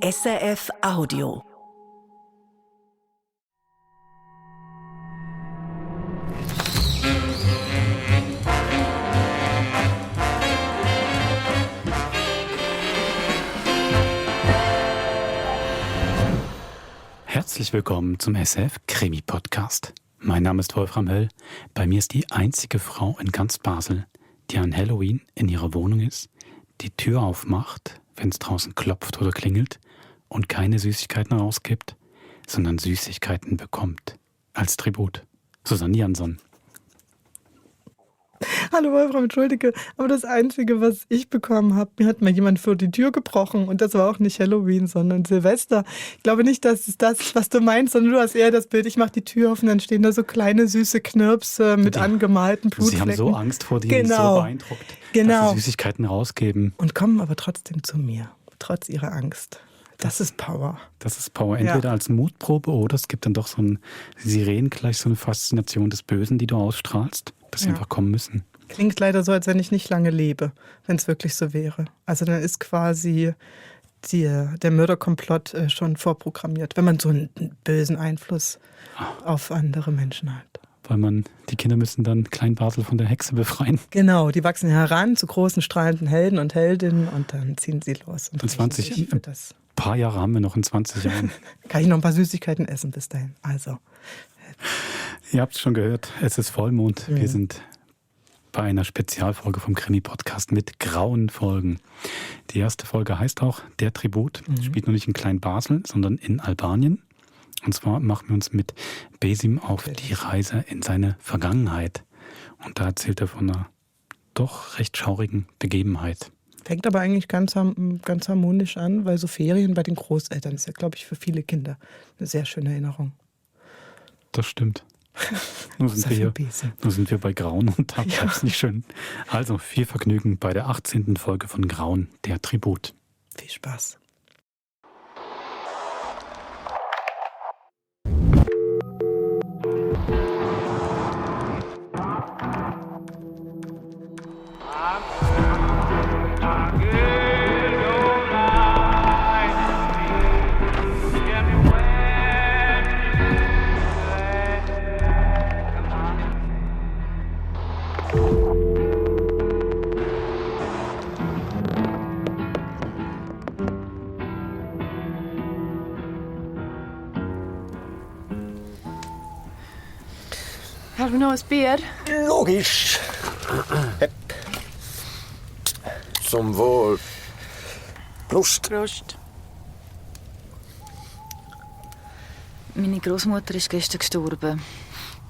SRF Audio. Herzlich willkommen zum SRF Krimi Podcast. Mein Name ist Wolfram Höll. Bei mir ist die einzige Frau in ganz Basel, die an Halloween in ihrer Wohnung ist, die Tür aufmacht, wenn es draußen klopft oder klingelt und keine Süßigkeiten rausgibt, sondern Süßigkeiten bekommt. Als Tribut. Susanne Jansson. Hallo Wolfram, entschuldige, aber das Einzige, was ich bekommen habe, mir hat mal jemand vor die Tür gebrochen und das war auch nicht Halloween, sondern Silvester. Ich glaube nicht, dass es das ist, was du meinst, sondern du hast eher das Bild, ich mache die Tür auf und dann stehen da so kleine süße Knirpse mit angemalten Blutflecken. Sie haben so Angst vor dir, so beeindruckt, dass sie Süßigkeiten rausgeben. Und kommen aber trotzdem zu mir, trotz ihrer Angst. Das ist Power. Das ist Power. Entweder als Mutprobe oder es gibt dann doch so ein Sirenen, gleich so eine Faszination des Bösen, die du ausstrahlst, dass sie einfach kommen müssen. Klingt leider so, als wenn ich nicht lange lebe, wenn es wirklich so wäre. Also dann ist quasi der Mörderkomplott schon vorprogrammiert, wenn man so einen bösen Einfluss auf andere Menschen hat. Weil die Kinder müssen dann Klein Basel von der Hexe befreien. Genau, die wachsen heran zu großen, strahlenden Helden und Heldinnen und dann ziehen sie los. Und in 20 Jahren. Ein paar Jahre haben wir noch in 20 Jahren. Kann ich noch ein paar Süßigkeiten essen bis dahin. Also. Ihr habt es schon gehört, es ist Vollmond. Wir sind bei einer Spezialfolge vom Krimi-Podcast mit grauen Folgen. Die erste Folge heißt auch Der Tribut. Spielt noch nicht in Klein Basel, sondern in Albanien. Und zwar machen wir uns mit Besim auf die Reise in seine Vergangenheit. Und da erzählt er von einer doch recht schaurigen Begebenheit. Fängt aber eigentlich ganz harmonisch an, weil so Ferien bei den Großeltern ist ja, glaube ich, für viele Kinder eine sehr schöne Erinnerung. Das stimmt. Nur sind wir bei Grauen und da bleibt es nicht schön. Also viel Vergnügen bei der 18. Folge von Grauen, der Tribut. Viel Spaß. Hast du noch ein Bier? Logisch. Zum Wohl. Prost. Prost. Meine Großmutter ist gestern gestorben.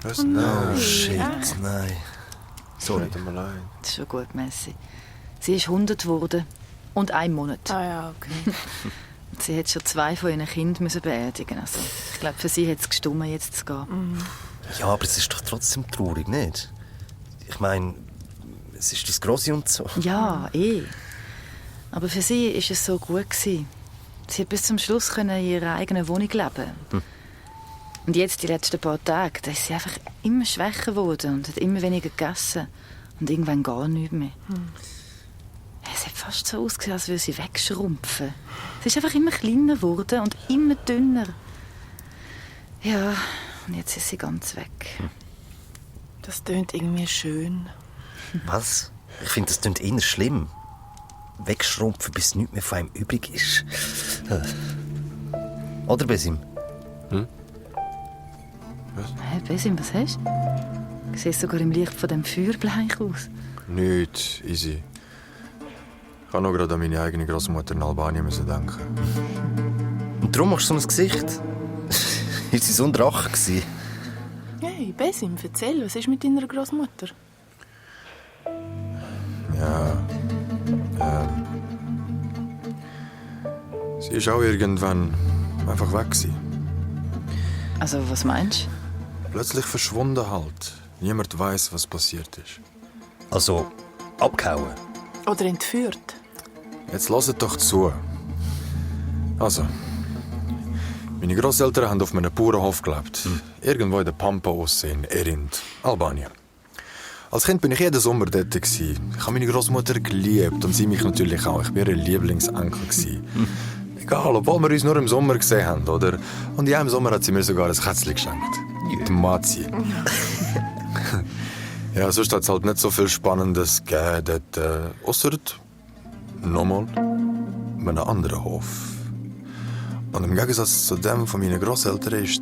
Was? Oh, shit, nein. Sorry, tut mir leid. Das ist schon gut, Messi. Sie ist 100 geworden und 1 Monat. Ah ja, okay. Sie hat schon 2 von ihren Kindern beerdigen. Also, ich glaube, für sie hat es gestummt, jetzt zu gehen. Mhm. Ja, aber es ist doch trotzdem traurig, nicht? Ich meine, es ist das Grosse und so. Ja, Aber für sie war es so gut. Sie hat bis zum Schluss in ihrer eigenen Wohnung leben. Und jetzt, die letzten paar Tage, da ist sie einfach immer schwächer geworden und hat immer weniger gegessen. Und irgendwann gar nichts mehr. Es hat fast so ausgesehen, als würde sie wegschrumpfen. Sie ist einfach immer kleiner geworden und immer dünner. Ja, und jetzt ist sie ganz weg. Das tönt irgendwie schön. Was? Ich finde, das klingt eher schlimm. Wegschrumpfen, bis nichts mehr von einem übrig ist. Oder, Besim? Was? Hey, Besim, was hast du? Du siehst sogar im Licht von dem Feuer bleich aus. Nichts, easy. Ich habe noch gerade an meine eigene Großmutter in Albanien denken. Und darum machst du so ein Gesicht? Ist sie so ein Drache gewesen? Hey, Besim, erzähl, was ist mit deiner Großmutter? Ja. Sie ist auch irgendwann einfach weg gewesen. Also, was meinst du? Plötzlich verschwunden halt. Niemand weiß, was passiert ist. Also, abgehauen? Oder entführt? Jetzt hört doch zu. Also, meine Grosseltern haben auf einem Bauernhof gelebt. Irgendwo in der Pampa in Erind, Albanien. Als Kind bin ich jeden Sommer dort. Ich habe meine Großmutter geliebt und sie mich natürlich auch. Ich war ihr Lieblingsenkel. egal, obwohl wir uns nur im Sommer gesehen haben, oder? Und in einem Sommer hat sie mir sogar ein Kätzchen geschenkt. Die Mazi. Ja, sonst hat es halt nicht so viel Spannendes gegeben dort, ausser nochmal einem anderen Hof. Und im Gegensatz zu dem von meinen Grosseltern ist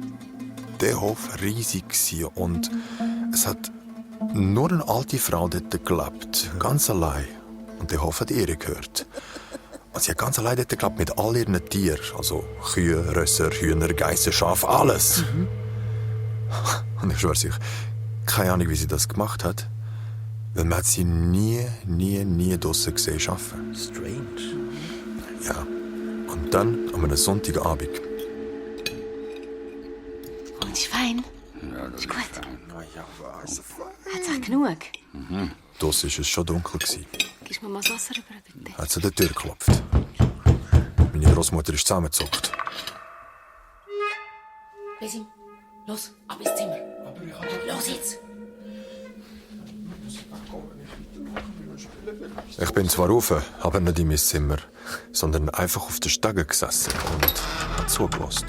der Hof riesig gewesen und es hat nur eine alte Frau dort gelebt, ganz allein. Und der Hof hat ihr gehört. Und sie hat ganz allein dort gelebt mit all ihren Tieren, also Kühe, Rösser, Hühner, Geissen, Schafe, alles. Und ich schwör's euch, keine Ahnung, wie sie das gemacht hat, weil man hat sie nie draussen gesehen arbeiten. Strange. Ja. Und dann an einem Sonntagabend. Und ist fein? Ja, das ist gut. Hat's auch genug? Draussen war es schon dunkel. Gibst mir mal das Wasser rüber, bitte? Hat sie an der Tür geklopft. Meine Großmutter ist zusammengezuckt. Besim, los, ab ins Zimmer. Los jetzt! Ich bin zwar rauf, aber nicht in mein Zimmer, sondern einfach auf der Stege gesessen und habe zugelassen.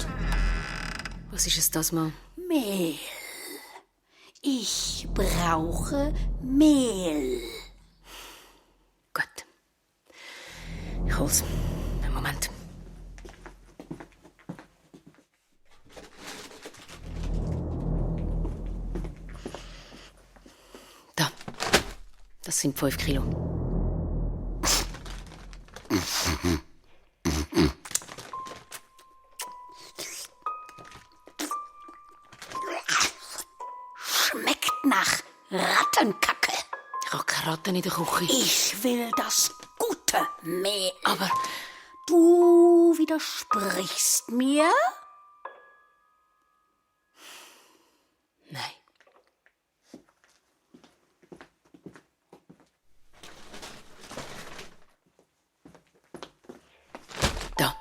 Was ist es das mal? Mehl. Ich brauche Mehl. Gut. Ich hol's. Einen Moment. Da. Das sind 5 Kilo. Schmeckt nach Rattenkacke. Ich habe keine Ratten in der Küche. Ich will das gute Mehl. Aber Du widersprichst mir? nein. Da.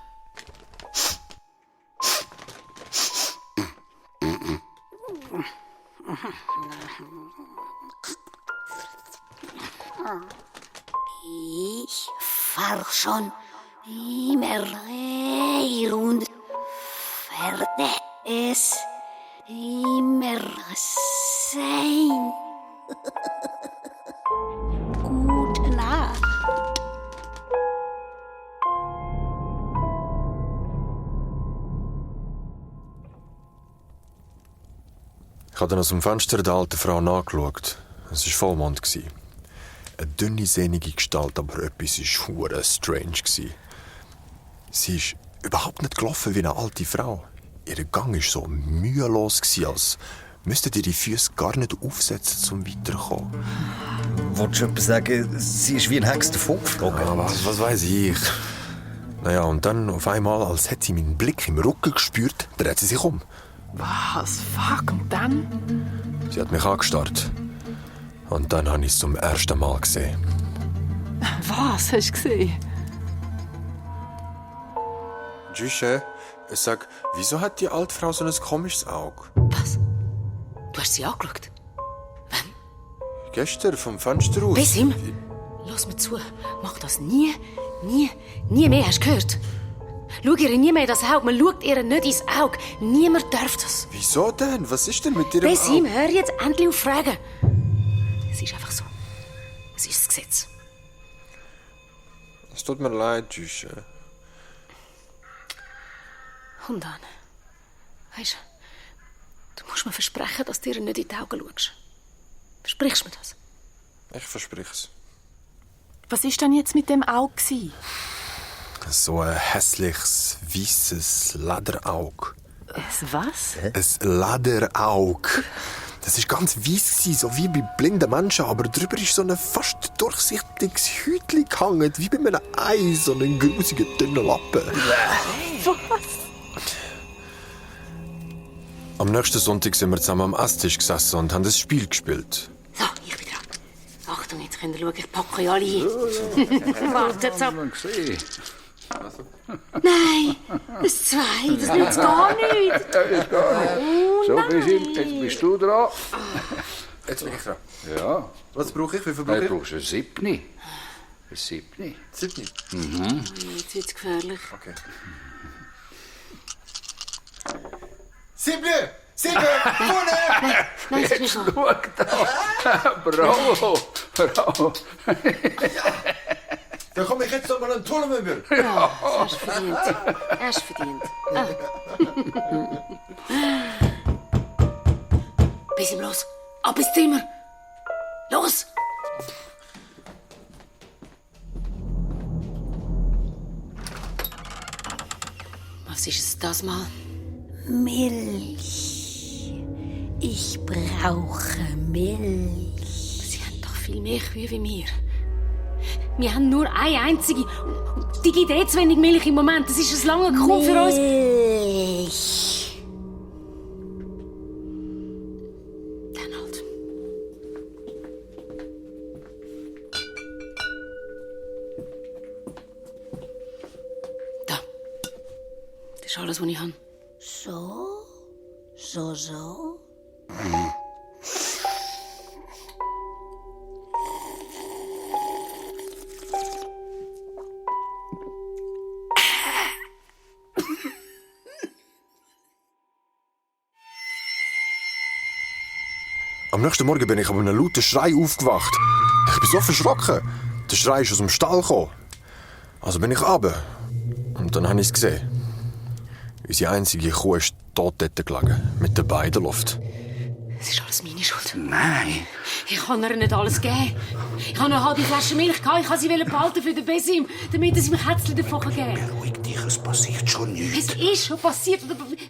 Ich fahr schon immer und werde es immer sein. Gute Nacht. Ich habe dann aus dem Fenster der alten Frau nachgeschaut. Es war Vollmond. Eine dünne, sehnige Gestalt, aber etwas war hure strange. Sie ist überhaupt nicht gelaufen wie eine alte Frau. Ihr Gang war so mühelos, als müssten ihre Füße gar nicht aufsetzen, um weiterzukommen. Wolltest du etwas sagen, sie ist wie ein Hex davongeflogen? Ja, was weiß ich. Naja, und dann auf einmal, als hätte sie meinen Blick im Rücken gespürt, dreht sie sich um. Was? Fuck, und dann? Sie hat mich angestarrt. Und dann habe ich es zum ersten Mal gesehen. Was hast du gesehen? Tschüss, sag, wieso hat die alte Frau so ein komisches Auge? Was? Du hast sie angeschaut? Gestern vom Fenster aus. Besim, lass mir zu. Mach das nie mehr, hast du gehört? Schau ihr nie mehr in das Auge. Man schaut ihr nicht ins Auge. Niemand darf das. Wieso denn? Was ist denn mit ihrem Besim, Auge? hör jetzt endlich auf Fragen. Es ist einfach so. Es ist das Gesetz. Es tut mir leid, tschüss. Und dann, weisst du musst mir versprechen, dass du ihr nicht in die Augen schaust. Versprichst du mir das? Ich versprich's. Was war denn jetzt mit dem Auge? So ein hässliches, weisses Lederauge. Was? Ein Lederauge. Das war ganz weiss, so wie bei blinden Menschen, aber drüber ist so ein fast durchsichtiges Hütchen gehangen, wie bei einem Ei, so einen grusigen, dünnen Lappen. Was? Am nächsten Sonntag sind wir zusammen am Esstisch gesessen und haben ein Spiel gespielt. So, ich bin dran. Achtung, jetzt könnt ihr schauen, ich packe euch alle ein. Wartet ab. Nein, das 2, das nützt gar nichts. So, Besim, jetzt bist du dran. Jetzt bin ich dran. Ja. Was brauche ich? Wie viel Dann brauche ich? brauchst du ein 7. Bis 7. 7. Jetzt wird's gefährlich. Okay. 7! 7! Nein, es ist nicht so. Schau da. Bravo. Bravo. Dann komme ich jetzt noch mal einen Turm über. Ja, hast du verdient. Hast du verdient. Bis ihm los. Ab ins Zimmer. Los! Was ist es das mal? Milch. Ich brauche Milch. Sie haben doch viel mehr Kühe wie wir. Wir haben nur eine einzige. Und die gibt zu wenig Milch im Moment. Das ist ein langer Kuh für uns. Milch. Dann halt. Da. Das ist alles, was ich habe. So? So? Am nächsten Morgen bin ich an einem lauten Schrei aufgewacht. Ich bin so verschrocken. Der Schrei ist aus dem Stall gekommen. Also bin ich runter. Und dann habe ich es gesehen. Unsere einzige Kuh ist tot dort gelegen, mit der Beine in der Luft. Es ist alles meine Schuld. Nein. Ich kann ihr nicht alles geben. Ich habe noch eine halbe Flasche Milch gehabt. Ich wollte sie behalten für den Besim, damit er sie mir Kätzchen davon geben kann. Beruhig dich, es passiert schon nichts. Es ist schon passiert.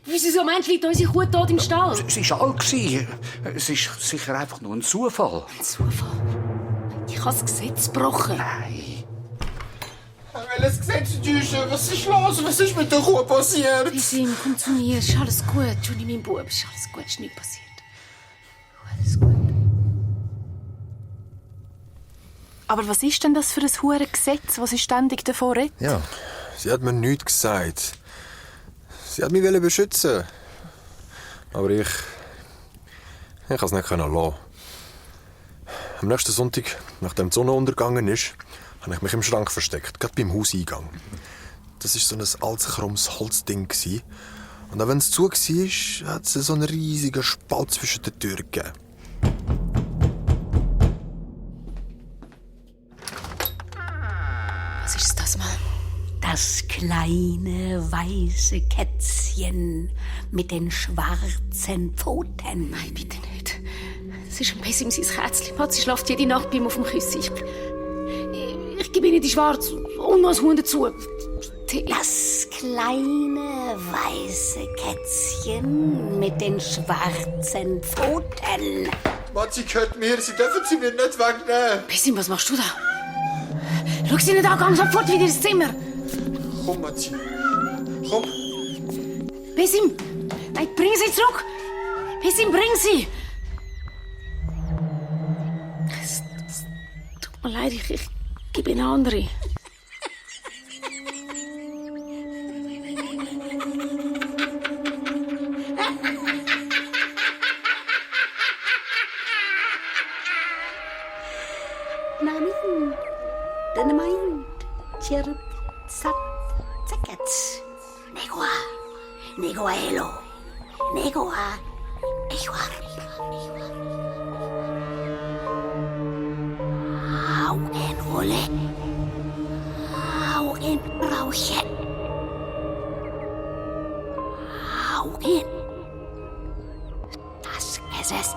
Wieso meinst du, liegt unsere Kuh tot im Stall? Es war alt. Es ist sicher einfach nur ein Zufall. Ein Zufall? Ich habe das Gesetz gebrochen. Nein. Welches Gesetz täuschen? Was ist los? Was ist mit der Kuh passiert? Besim, komm zu mir. Es ist alles gut. Johnny, mein Bub, es ist alles gut. Es ist nichts passiert. Alles gut. Aber was ist denn das für ein hure Gesetz, das sie ständig davon redet? Ja, sie hat mir nichts gesagt. Sie hat mich beschützen. Aber ich konnte es nicht lassen. Am nächsten Sonntag, nachdem die Sonne untergegangen ist, habe ich mich im Schrank versteckt, gerade beim Hauseingang. Das war so ein altes, krummes Holzding. Und auch wenn es zu war, hat es so einen riesigen Spalt zwischen den Türen gegeben. Was ist das mal? Das kleine weiße Kätzchen mit den schwarzen Pfoten. Nein, bitte nicht. Es ist ein Besim, sein Kätzchen. Sie schläft jede Nacht bei ihm auf dem Küssi. Ich gebe ihnen die Schwarze und noch ein Huhn dazu. Das kleine weiße Kätzchen mit den schwarzen Pfoten. Matzi gehört mir, Sie dürfen sie mir nicht wegnehmen. Besim, was machst du da? Schau sie nicht an, geh sofort wieder ins Zimmer. Komm, Matzi. Komm. Besim, nein, bring sie zurück. Besim, bring sie. Es tut mir leid, ich gebe ihnen andere. Namin, Dynamite, Chirp, Sat, Tickets. Negoa, Elo, Negoa, Echwar. Augenrolle, Augenbrauche, Augen. Das Gesetz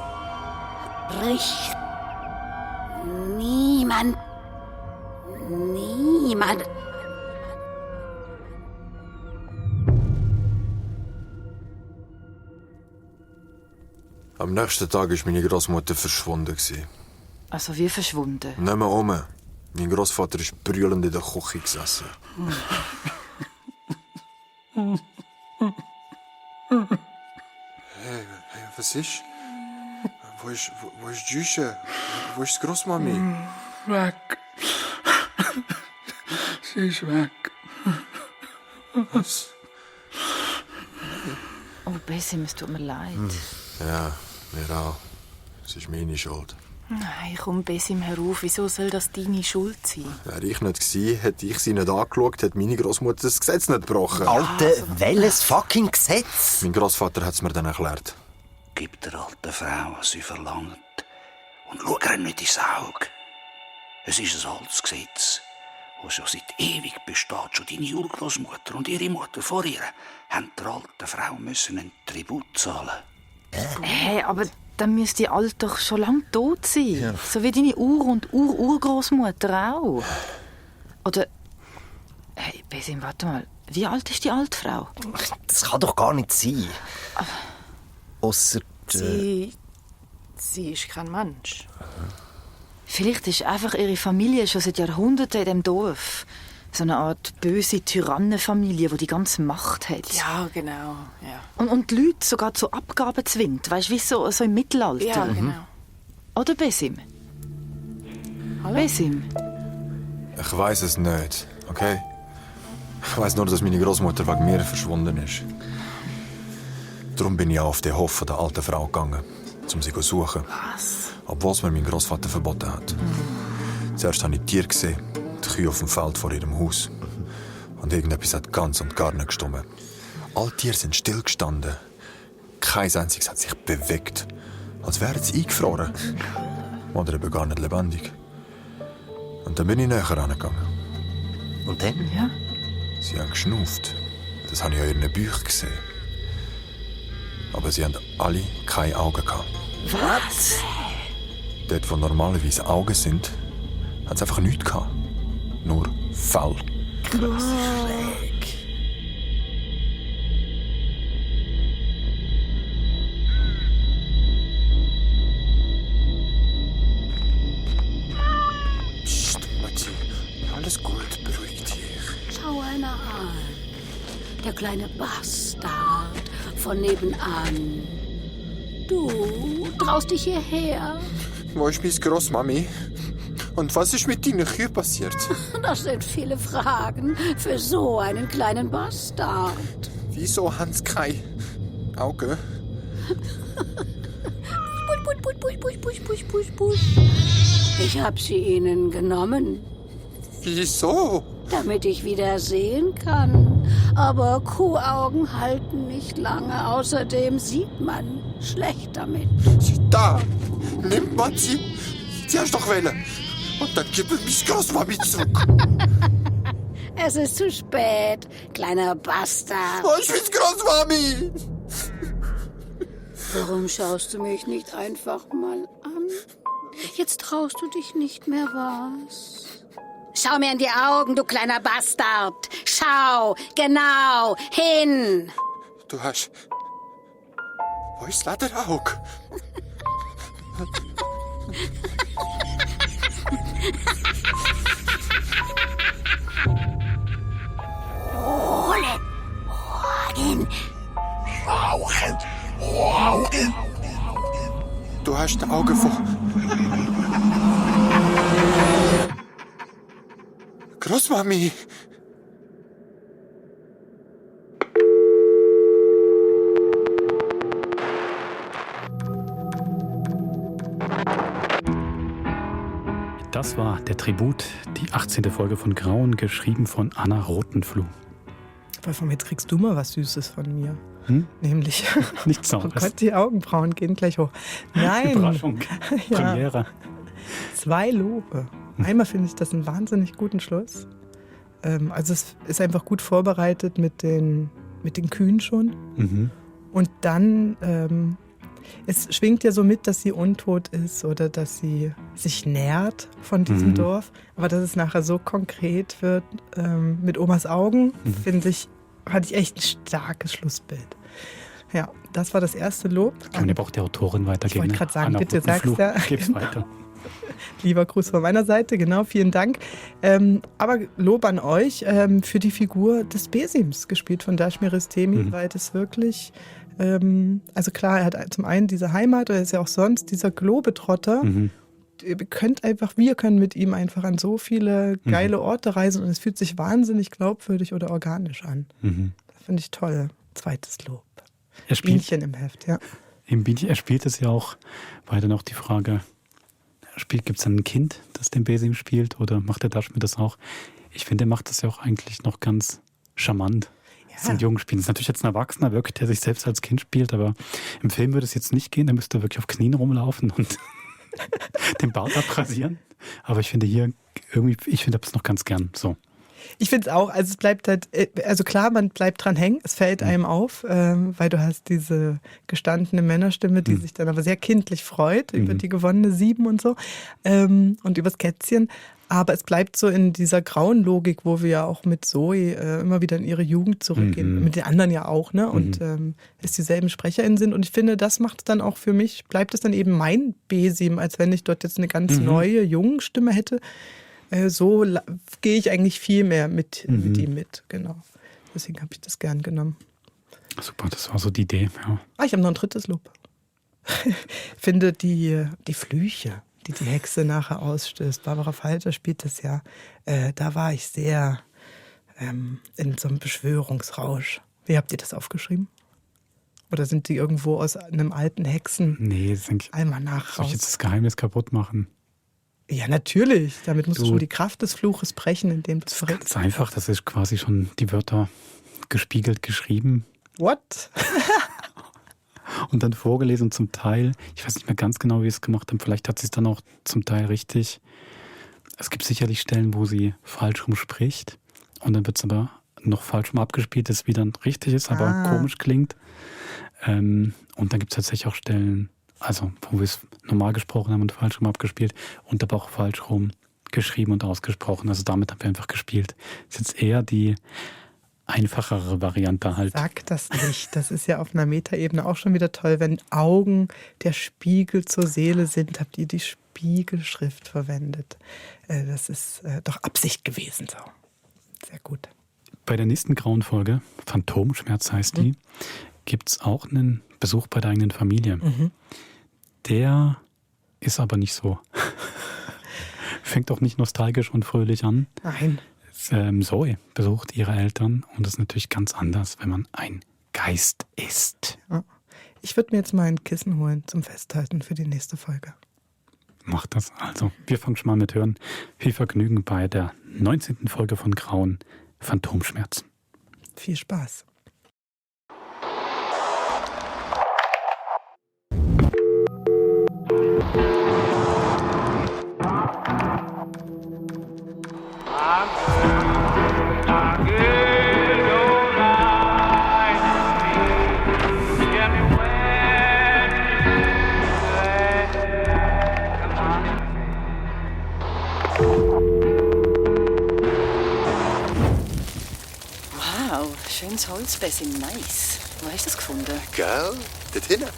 bricht. Niemand. Am nächsten Tag war meine Großmutter verschwunden. Also wie verschwunden? Nicht mehr um. Mein Großvater ist brüllend in der Küche gesessen. Hey, was ist? Wo ist Jüsche? Wo ist die Großmami? Weg. Sie ist weg. Was? Oh, Besim, es tut mir leid. Ja, mir auch. Es ist meine Schuld. Nein, komm, Besim herauf. Wieso soll das deine Schuld sein? Wäre ich nicht gewesen, hätte ich sie nicht angeschaut, hätte meine Großmutter das Gesetz nicht gebrochen. Alter, welches fucking Gesetz? Mein Großvater hat es mir dann erklärt. Gib der alten Frau, was sie verlangt. Und schau ihr nicht ins Auge. Es ist ein altes Gesetz, das schon seit ewig besteht. Schon deine Urgroßmutter und ihre Mutter vor ihr haben der alten Frau einen Tribut zahlen. Hey, aber dann müsste die Alte doch schon lange tot sein. Ja. So wie deine Ur- und Urgroßmutter auch. Oder... Hey, Besim, warte mal. Wie alt ist die alte Frau? Das kann doch gar nicht sein. Ausser... Sie ist kein Mensch. Vielleicht ist einfach ihre Familie schon seit Jahrhunderten in diesem Dorf. So eine Art böse Tyrannenfamilie, die die ganze Macht hat. Ja, genau. Ja. Und die Leute sogar zu Abgaben zwingt. Weißt du, wie so im Mittelalter. Ja, genau. Oder Besim? Hallo? Besim? Ich weiß es nicht, okay? Ich weiß nur, dass meine Großmutter wegen mir verschwunden ist. Darum bin ich auch auf den Hof von der alten Frau gegangen, um sie zu suchen. Was? Obwohl es mir mein Großvater verboten hat. Zuerst habe ich Tiere gesehen, die Kühe auf dem Feld vor ihrem Haus. Und irgendetwas hat ganz und gar nicht gestimmt. Alle Tiere sind stillgestanden. Kein einziges hat sich bewegt. Als wären sie eingefroren. Oder eben gar nicht lebendig. Und dann bin ich näher herangegangen. Und dann? Ja. Sie haben geschnauft. Das habe ich in ihren Büchern gesehen. Aber sie haben alle keine Augen gehabt. Was? Dort, wo normalerweise Augen sind, hat es einfach nichts gehabt. Nur Fell. Psst, Matti. Alles gut, beruhig dich. Schau einer an. Der kleine Bastard von nebenan. Du traust dich hierher? Wo ist meine Großmami? Und was ist mit deinen Kühen passiert? Das sind viele Fragen für so einen kleinen Bastard. Wieso haben sie keine Augen? Ich hab sie ihnen genommen, Wieso? damit ich wieder sehen kann. Aber Kuhaugen halten nicht lange. Außerdem sieht man schlecht damit. Da! Nimm man sie! Sie hast doch Welle! Und dann gib mir meine Großmami zurück! Es ist zu spät, kleiner Bastard. Wo ist meine Großmami? Warum schaust du mich nicht einfach mal an? Jetzt traust du dich nicht mehr, was? Schau mir in die Augen, du kleiner Bastard. Schau genau hin. Du hast... Wo ist das Lederauge? Augen. Du hast die Augen von... Großmami! Das war der Tribut, die 18. Folge von Grauen, geschrieben von Anna Rothenfluh. Aber von jetzt kriegst du mal was Süßes von mir. Nämlich, Nichts oh Saures. Gott, die Augenbrauen gehen gleich hoch. Nein. Überraschung. Ja. Premiere. 2 Lobe. Einmal finde ich das einen wahnsinnig guten Schluss. Also es ist einfach gut vorbereitet mit den Kühen schon. Mhm. Und dann, es schwingt ja so mit, dass sie untot ist oder dass sie sich nährt von diesem Dorf. Aber dass es nachher so konkret wird mit Omas Augen, finde ich, hatte ich echt ein starkes Schlussbild. Ja, das war das erste Lob. Kann man ja auch der Autorin weitergeben. Ich wollte gerade sagen, Anna bitte sag's Rothenfluh. ja. Gib's weiter. Lieber Gruß von meiner Seite, genau, vielen Dank. Aber Lob an euch für die Figur des Besims, gespielt von Dashmir Ristemi, weil das wirklich, also klar, er hat zum einen diese Heimat, er ist ja auch sonst dieser Globetrotter. Wir können mit ihm einfach an so viele geile Orte reisen und es fühlt sich wahnsinnig glaubwürdig oder organisch an. Das finde ich toll. Zweites Lob. Er spielt, Bienchen im Heft, ja. er spielt es ja auch weiter noch die Frage, gibt es dann ein Kind, das den Besim spielt, oder macht der Daschmid das auch? Ich finde, er macht das ja auch eigentlich noch ganz charmant. Das sind jungen Spielen. Das ist natürlich jetzt ein Erwachsener, wirklich, der sich selbst als Kind spielt, aber im Film würde es jetzt nicht gehen. Da müsste er wirklich auf Knien rumlaufen und den Bart abrasieren. Aber ich finde hier irgendwie, ich finde das noch ganz gern so. Ich finde es auch, also es bleibt halt, also klar, man bleibt dran hängen, es fällt einem auf, weil du hast diese gestandene Männerstimme, die sich dann aber sehr kindlich freut über die gewonnene 7 und so und übers Kätzchen. Aber es bleibt so in dieser grauen Logik, wo wir ja auch mit Zoe immer wieder in ihre Jugend zurückgehen. Mit den anderen ja auch, ne? Und es dieselben SprecherInnen sind. Und ich finde, das macht es dann auch für mich, bleibt es dann eben mein Besim, als wenn ich dort jetzt eine ganz neue, junge Stimme hätte. So gehe ich eigentlich viel mehr mit ihm mit, genau. Deswegen habe ich das gern genommen. Super, das war so die Idee, ja. Ich habe noch ein drittes Lob. Finde die Flüche, die Hexe nachher ausstößt. Barbara Falter spielt das ja. Da war ich sehr in so einem Beschwörungsrausch. Wie habt ihr das aufgeschrieben? Oder sind die irgendwo aus einem alten Hexen? Nee, das denke ich. Almanach soll ich jetzt das Geheimnis kaputt machen? Ja, natürlich. Damit musst du schon die Kraft des Fluches brechen, indem du es verrätst. Ganz einfach, das ist quasi schon die Wörter gespiegelt geschrieben. What? Und dann vorgelesen zum Teil. Ich weiß nicht mehr ganz genau, wie es gemacht haben. Vielleicht hat sie es dann auch zum Teil richtig. Es gibt sicherlich Stellen, wo sie falsch rum spricht. Und dann wird es aber noch falsch rum abgespielt, das wie dann richtig ist, aber komisch klingt. Und dann gibt es tatsächlich auch Stellen, also wo wir es normal gesprochen haben und falsch rum abgespielt und aber auch falsch rum geschrieben und ausgesprochen. Also damit haben wir einfach gespielt. Das ist jetzt eher die einfachere Variante halt. Sag das nicht. Das ist ja auf einer Metaebene auch schon wieder toll. Wenn Augen der Spiegel zur Seele sind, habt ihr die Spiegelschrift verwendet. Das ist doch Absicht gewesen. So. Sehr gut. Bei der nächsten grauen Folge, Phantomschmerz heißt die, gibt es auch einen Besuch bei der eigenen Familie. Der ist aber nicht so. Fängt auch nicht nostalgisch und fröhlich an. Nein. Zoe besucht ihre Eltern und das ist natürlich ganz anders, wenn man ein Geist ist. Ja. Ich würde mir jetzt mal ein Kissen holen zum Festhalten für die nächste Folge. Macht das. Also, wir fangen schon mal mit Hören. Viel Vergnügen bei der 19. Folge von Grauen, Phantomschmerz. Viel Spaß. Schönes Holzbesim, nice. Wo hast du das gefunden? Gell? Dort hinten.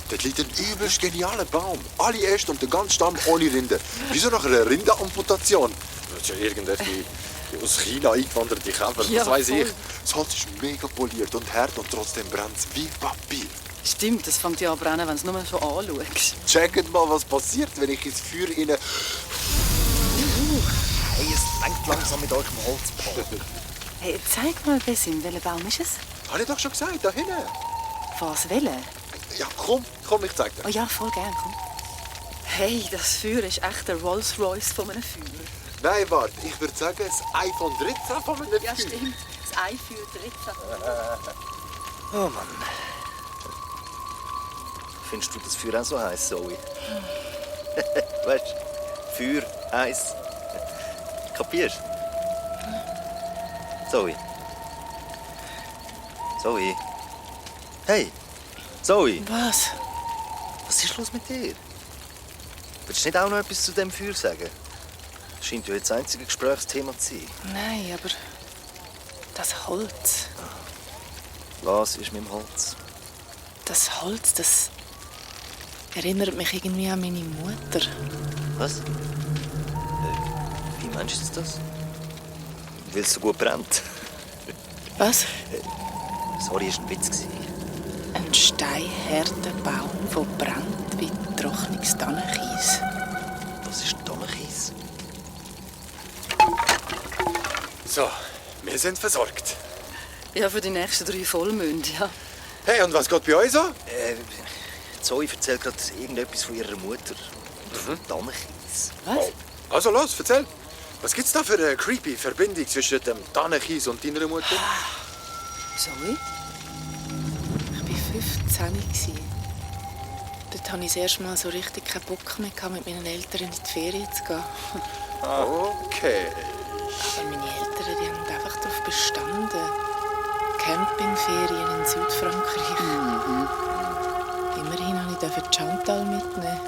Dort liegt ein übelst genialer Baum. Alle Äste und der ganze Stamm ohne Rinde. Wieso nach einer Rindenamputation? Das ist ja irgendwie aus China eingewanderte Käfer, ja, was weiß ich. voll. Das Holz ist mega poliert und hart und trotzdem brennt es wie Papier. Stimmt, das fängt ja an brennen, wenn du es nur schon anschaust. Checkt mal, was passiert, wenn ich ins Feuer rein... Hey, es lenkt langsam mit eurem Holzbau. Hey, zeig mal, Besim, welcher Baum ist es? Habe ich doch schon gesagt, da hinten. Was, welcher? Ja, komm, ich zeig dir. Oh ja, voll gern, komm. Hey, das Feuer ist echt der Rolls-Royce von einem Feuer. Nein, warte, ich würde sagen, das iPhone 13 von einem Ja, Feuer. stimmt. Das Ei-Feuer 13. Oh Mann. Findest du das Feuer auch so heiß, Zoe? Weißt du, Feuer, heiß. Kapierst? Zoe? Zoe? Hey! Zoe! Was? Was ist los mit dir? Willst du nicht auch noch etwas zu dem Feuer sagen? Das scheint ja jetzt das einzige Gesprächsthema zu sein. Nein, aber das Holz. Was ist mit dem Holz? Das Holz, das erinnert mich irgendwie an meine Mutter. Was? Wie meinst du das? Weil es so gut brennt. Was? Sorry, das war ein Witz. Ein steinharter Baum, der brennt wie trockenes Tannenkies. Was ist Tannenkies? So, wir sind versorgt. Ja, für die nächsten 3 Vollmonde, ja. Hey, und was geht bei euch so? Zoe erzählt gerade irgendetwas von ihrer Mutter. Und von Tannenkies. Was? Also los, erzähl. Was gibt's da für eine creepy Verbindung zwischen dem Tannenkies und deiner Mutter? Sorry? Ich war 15. Dort hatte ich das erste Mal so richtig keinen Bock mehr, mit meinen Eltern in die Ferien zu gehen. Okay. Aber meine Eltern, die haben einfach darauf bestanden. Campingferien in Südfrankreich. Immerhin durfte ich Chantal mitnehmen.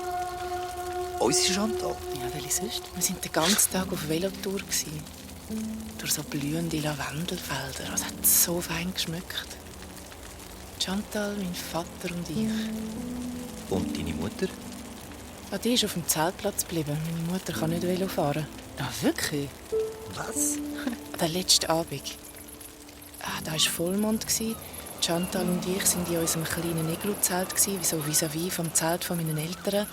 Unsere Chantal? Ja, welche sonst? Wir waren den ganzen Tag auf Velotour. Durch so blühende Lavendelfelder. Es hat so fein geschmeckt. Chantal, mein Vater und ich. Und deine Mutter? Ah, die ist auf dem Zeltplatz geblieben. Meine Mutter kann nicht Velo fahren. Ah, wirklich? Was? Der letzte Abend. Da war Vollmond. Chantal und ich waren in unserem kleinen Negro-Zelt, wie so vis-à-vis vom Zelt meiner Eltern.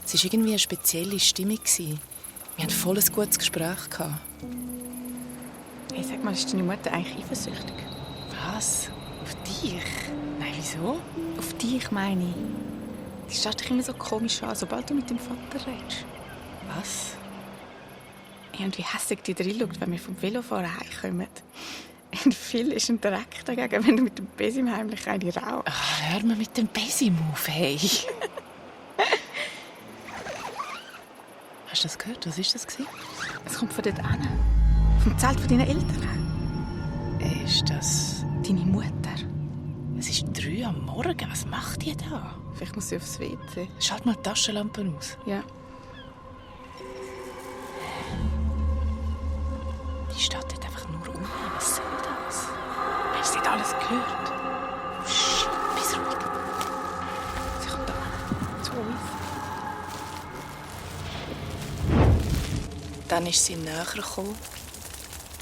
Es war irgendwie eine spezielle Stimmung. Wir hatten voll ein gutes Gespräch. Hey, sag mal, ist deine Mutter eigentlich eifersüchtig? Was? Auf dich? Nein, wieso? Auf dich, meine ich. Die schaut dich immer so komisch an, sobald du mit dem Vater redest. Was? Ja, und wie hässlich die drin schaut, wenn wir vom Velofahren heimkommen. Und viel ist ein Dreck dagegen, wenn du mit dem Besim heimlich eine rauchst. Hör mal mit dem Besim auf, hey. Hast du das gehört? Was war das? Es kommt von dort hin. Vom Zelt von deinen Eltern. Ist das Deine Mutter. Es ist 3 Uhr am Morgen. Was macht die da? Vielleicht muss sie aufs WC. Schalt mal die Taschenlampe aus. Ja. Die steht dort einfach nur rum. Was soll das? Hast du nicht alles gehört? Psst, bist ruhig. Sie kommt da zu uns. Dann ist sie näher gekommen.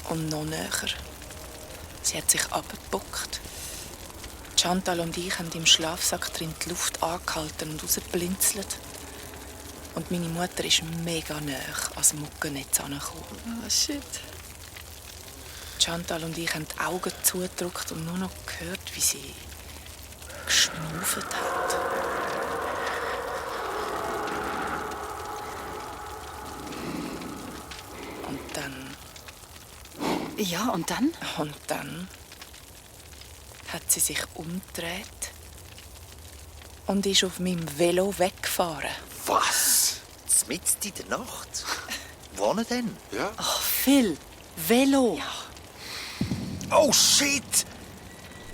Und noch näher. Sie hat sich abgebockt. Chantal und ich haben im Schlafsack drin die Luft angehalten und rausgeblinzelt. Und meine Mutter ist mega nahe ans Muckennetz angekommen. Oh, shit. Chantal und ich haben die Augen zugedrückt und nur noch gehört, wie sie geschnauft hat. Und dann... Ja, und dann? Und dann hat sie sich umgedreht und ist auf meinem Velo weggefahren. Was? Mitten in der Nacht? Wo denn? Ja? Ach, Phil. Velo. Ja. Oh, shit!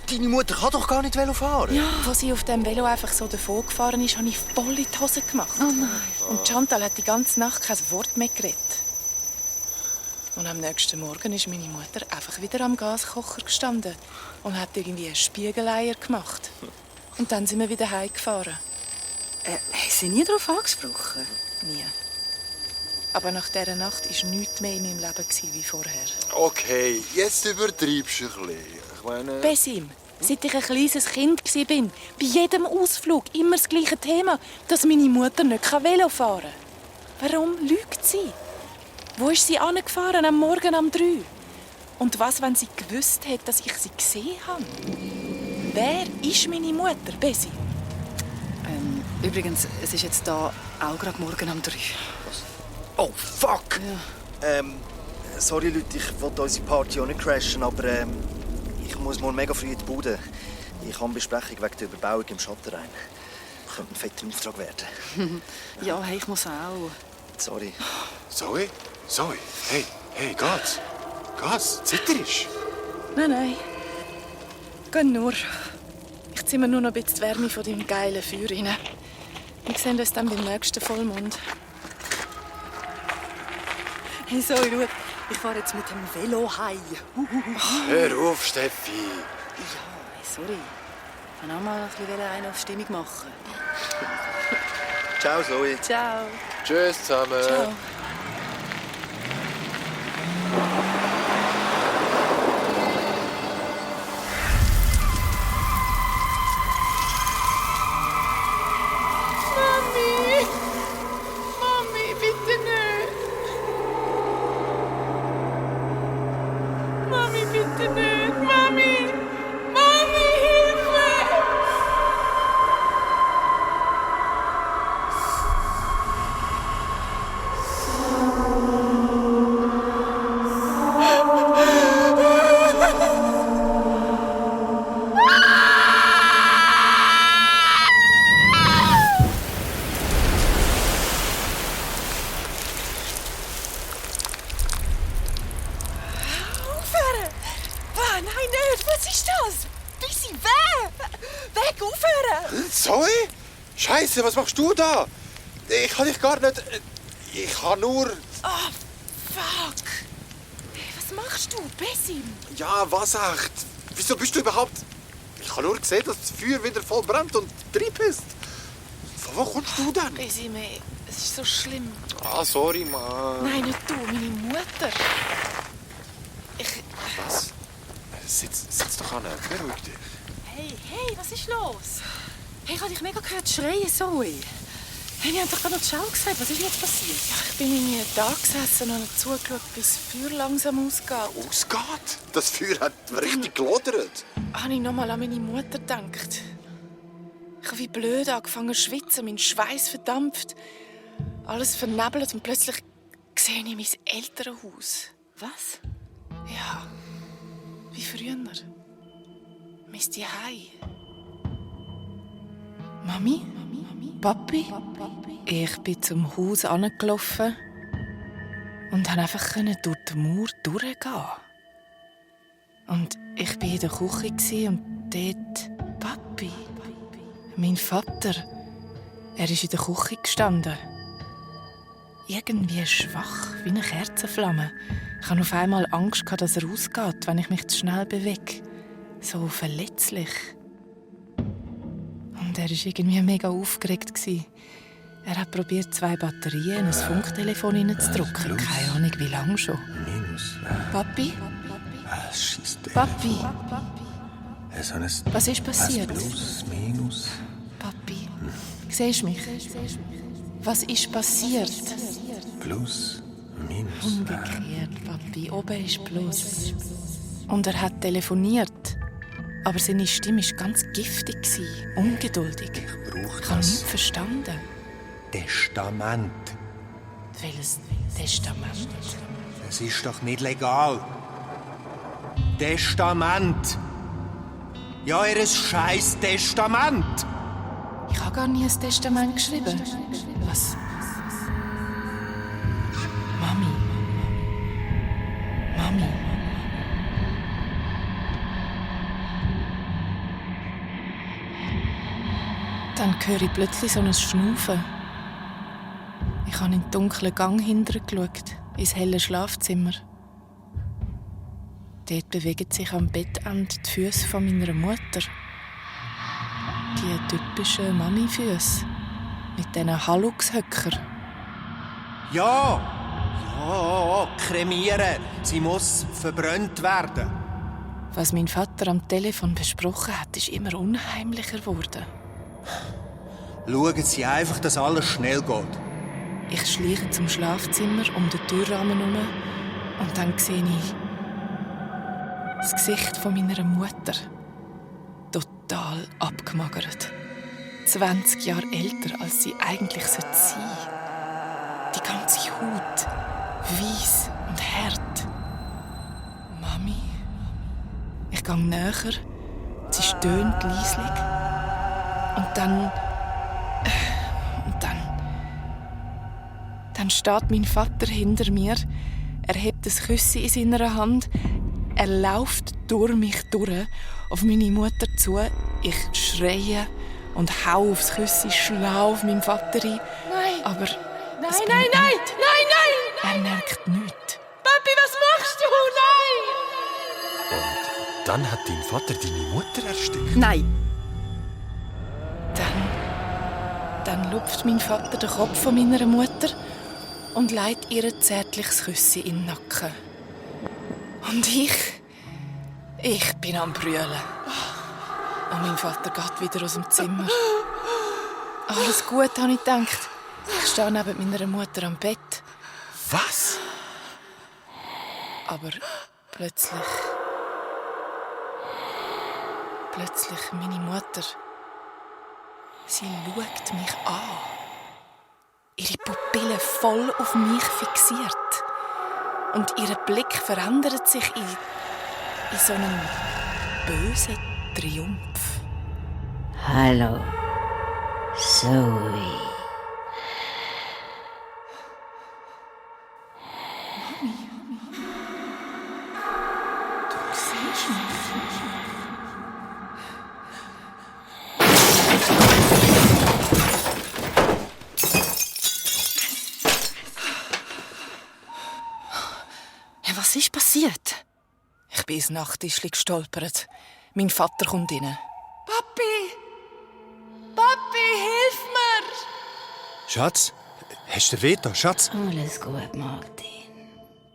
Deine Mutter kann doch gar nicht Velo fahren. Ja. Als sie auf dem Velo einfach so davon gefahren ist, habe ich voll in die Hose gemacht. Oh nein. Und Chantal hat die ganze Nacht kein Wort mehr geredet. Und am nächsten Morgen ist meine Mutter einfach wieder am Gaskocher gestanden und hat irgendwie ein Spiegeleier gemacht. Und dann sind wir wieder heimgefahren. Haben Sie nie darauf angesprochen? Nie. Aber nach dieser Nacht war nichts mehr in meinem Leben wie vorher. Okay, jetzt übertreibst du ein bisschen. Ich meine... Besim, seit ich ein kleines Kind war, bei jedem Ausflug immer das gleiche Thema, dass meine Mutter nicht Velo fahren kann. Warum lügt sie? Wo ist sie angefahren am Morgen um 3? Und was, wenn sie gewusst hat, dass ich sie gesehen habe? Wer ist meine Mutter, Besim? Übrigens, es ist jetzt da auch gerade morgen um 3. Oh, fuck! Ja. Sorry, Leute, ich wollte unsere Party auch nicht crashen, aber ich muss morgen mega früh in die Bude. Ich habe eine Besprechung wegen der Überbauung im Schattenrhein. Könnte ein fetter Auftrag werden. Ja, hey, ich muss auch. Sorry. Zoe? Zoe? Hey, geht's? Geht's? Zitterst? Nein. Geh nur. Ich ziehe mir nur noch ein bisschen die Wärme von deinem geilen Feuer rein. Wir sehen uns dann beim nächsten Vollmond. Hey, sorry, schau. Ich fahre jetzt mit dem Velo heim. Hör auf, Steffi. Ja, hey, sorry. Ich wollte auch mal ein bisschen einen auf Stimmung machen. Ciao, Zoe. Ciao. Tschüss zusammen. Ciao. Mami, bitte nicht. Mami, bitte nicht. Mami, Hilfe! Weg, aufhören! Zoe? Scheiße, was machst du da? Ich kann dich gar nicht... Ich kann nur... Oh, fuck! Hey, was machst du, Besim? Ja, was echt? Wieso bist du überhaupt... Ich habe nur gesehen, dass das Feuer wieder voll brennt und Trieb ist. Von wo kommst du denn? Besim, es ist so schlimm. Ah, sorry, Mann. Nein, nicht du, meine Mutter. Was? Sitz doch an, beruhig dich. Hey, was ist los? Hey, ich habe dich mega gehört schreien, Zoe. Hey, wir haben doch gerade noch die Schau gesagt. Was ist jetzt passiert? Ja, ich bin irgendwie da gesessen und habe zugeschaut, bis das Feuer langsam ausgeht. Ausgeht? Das Feuer hat richtig gelodert. Habe ich noch mal an meine Mutter gedacht. Ich habe wie blöd angefangen zu schwitzen, mein Schweiß verdampft. Alles vernebelt und plötzlich sehe ich mein Elternhaus. Was? Ja, wie früher. Mein Zuhause. Mami? Papi? Ich bin zum Haus angelaufen und konnte einfach durch die Mauer durchgehen. Und ich war in der Küche und dort Papi. Mein Vater. Er ist in der Küche gestanden. Irgendwie schwach, wie eine Kerzenflamme. Ich hatte auf einmal Angst, dass er ausgeht, wenn ich mich zu schnell bewege. So verletzlich. Und er war irgendwie mega aufgeregt. Er hat probiert, 2 Batterien in ein Funktelefon hineinzudrücken. Keine Ahnung, wie lange schon. Papi? Papi? Was ist passiert? Papi? Siehst du mich? Was ist passiert? Plus, minus. Umgekehrt, Papi. Oben ist Plus. Und er hat telefoniert. Aber seine Stimme war ganz giftig, ungeduldig. Ich habe nichts verstanden. Testament. Welches Testament? Das ist doch nicht legal. Testament. Ja, ihr scheiß Testament. Ich habe gar nie ein Testament geschrieben. Was? Mami. Dann höre ich plötzlich so ein Schnaufen. Ich habe in den dunklen Gang hinterher geschaut, ins helle Schlafzimmer. Dort bewegen sich am Bettende die Füße von meiner Mutter. Die typischen Mami-Füße. Mit diesen Halluchshöcker. Ja, kremieren. Sie muss verbrannt werden. Was mein Vater am Telefon besprochen hat, ist immer unheimlicher geworden. Schauen Sie einfach, dass alles schnell geht. Ich schleiche zum Schlafzimmer um den Türrahmen herum und dann sehe ich das Gesicht von meiner Mutter. Total abgemagert. 20 Jahre älter, als sie eigentlich sein sollte. Die ganze Haut, weiss und hart. Mami? Ich gehe näher. Sie stöhnt leislich. Und dann steht mein Vater hinter mir. Er hebt das Küssi in seiner Hand. Er läuft durch mich durch, auf meine Mutter zu. Ich schreie und hau aufs Küssi, schlage auf meinen Vater ein. Nein! Aber Nein! er merkt nichts. Papi, was machst du? Nein! Und dann hat dein Vater deine Mutter erstickt? Nein! Dann lupft mein Vater den Kopf von meiner Mutter und legt ihr ein zärtliches Küssi in den Nacken. Und ich bin am Brüllen. Und mein Vater geht wieder aus dem Zimmer. Alles gut, habe ich gedacht. Ich stehe neben meiner Mutter am Bett. Was? Aber plötzlich meine Mutter. Sie schaut mich an. Ihre Pupillen voll auf mich fixiert. Und ihr Blick verändert sich in so einen bösen Triumph. Hallo, Zoe. Du siehst mich. bin ins Nachttischli gestolpert. Mein Vater kommt rein. «Papi! Papi, hilf mir!» Schatz, hast du weh da, Schatz? Alles gut, Martin.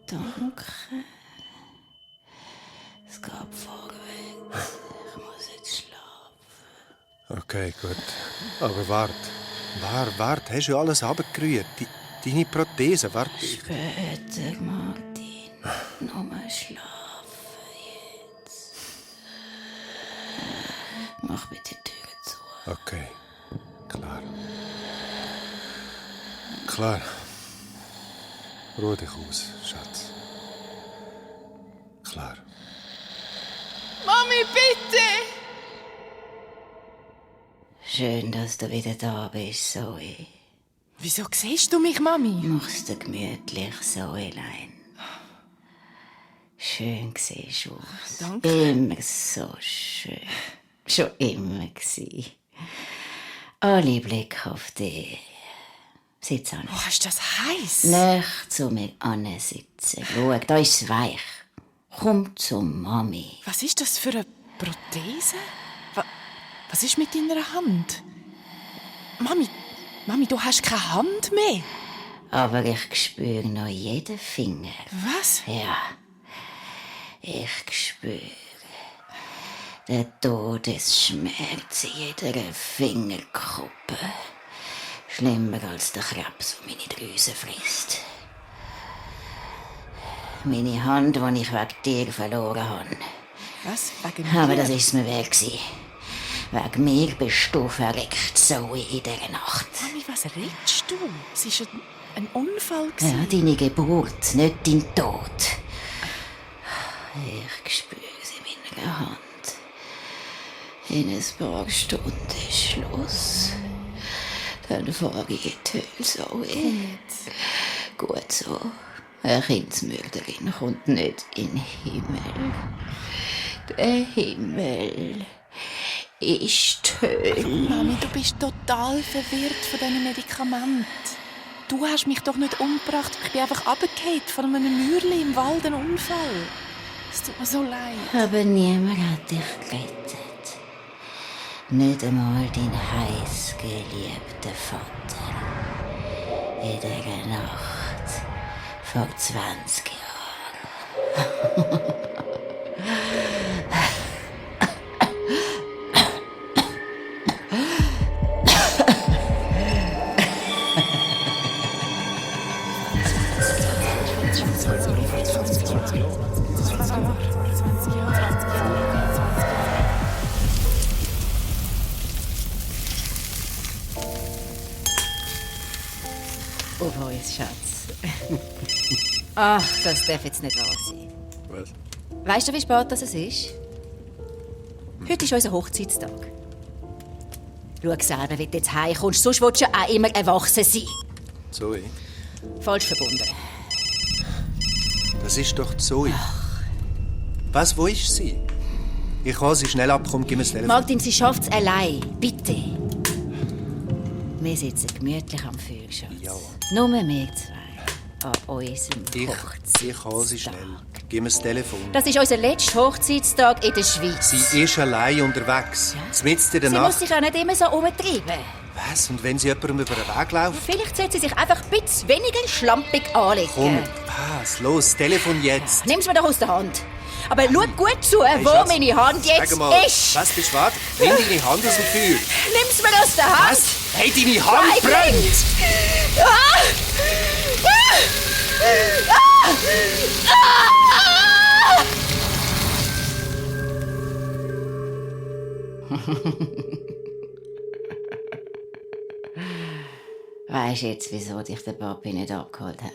Danke. Es geht vorwärts. Ich muss jetzt schlafen. Okay, gut. Aber warte. Warte. Hast du alles runtergerührt? Deine Prothese, warte. Später, Martin. Nur schlafen jetzt. Mach bitte die Tür zu. Okay, klar. Klar. Ruh dich aus, Schatz. Klar. «Mami, bitte!» Schön, dass du wieder da bist, Zoe. «Wieso siehst du mich, Mami?» Mach's dir gemütlich, Zoelein. Schön siehst du aus. Danke. Immer so schön. Schon immer gsi. Alle Blick auf dich. Sitz an. Oh, ist das heiß? Nicht zu mir ansitzen. Schau, da ist's weich. Komm zu Mami. Was ist das für eine Prothese? Was ist mit deiner Hand? Mami, du hast keine Hand mehr. Aber ich spüre noch jeden Finger. Was? Ja. Ich spüre den Todesschmerz in jeder Fingerkuppe. Schlimmer als der Krebs, der meine Drüsen frisst. Meine Hand, die ich wegen dir verloren habe. Was? Wegen mir? Aber das ist mir wert gewesen. Wegen mir bist du verreckt, Zoe, in dieser Nacht. Mami, was redest du? Es war ein Unfall. Ja, deine Geburt, nicht dein Tod. Ich spüre sie in meiner Hand. In ein paar Stunden ist Schluss. Dann fahre ich in die Hölle, Zoe. Gut so. Eine Kindsmörderin kommt nicht in den Himmel. Der Himmel ist die Hölle. Mami, du bist total verwirrt von diesen Medikamenten. Du hast mich doch nicht umgebracht. Ich bin einfach runtergefallen von einem Mürli im Wald, ein Unfall. Es tut mir so leid. Aber niemand hat dich gerettet. Nicht einmal dein heiß geliebter Vater. In dieser Nacht vor 20 Jahren. Auf uns, Schatz. Ach, das darf jetzt nicht wahr sein. Was? Weißt du, wie spät das ist? Heute ist unser Hochzeitstag. Schau selber, wie du jetzt heimkommst, sonst willst du ja auch immer erwachsen sein. Zoe, Falsch verbunden. das ist doch Zoe. Was, wo ist sie? Ich kann sie schnell abkommen, gib mir das Telefon. Martin, sie schafft's allein. Bitte. Wir sitzen gemütlich am Feuer, Schatz. Ja. Nur wir zwei. An unserem Ich Hochzeitstag. kann sie schnell. Gib mir das Telefon. Das ist unser letzter Hochzeitstag in der Schweiz. Sie ist allein unterwegs. Mitten in der Sie muss Nacht. sich auch nicht immer so umtreiben. Was? Und wenn sie jemandem über den Weg läuft? Vielleicht sollte sie sich einfach ein bisschen weniger schlampig anlegen. Komm, was? Los, Telefon jetzt. Nimm's mir doch aus der Hand. Aber schau gut zu, Hey, wo Schatz, meine Hand jetzt sag mal, ist. Was bist du? Warte, nimm deine Hand aus dem Feuer. Nimm's mir aus der Hand. Was? Hey, deine Hand Nein, brennt! Ah! Ah! Weisst jetzt, wieso dich der Papi nicht abgeholt hat?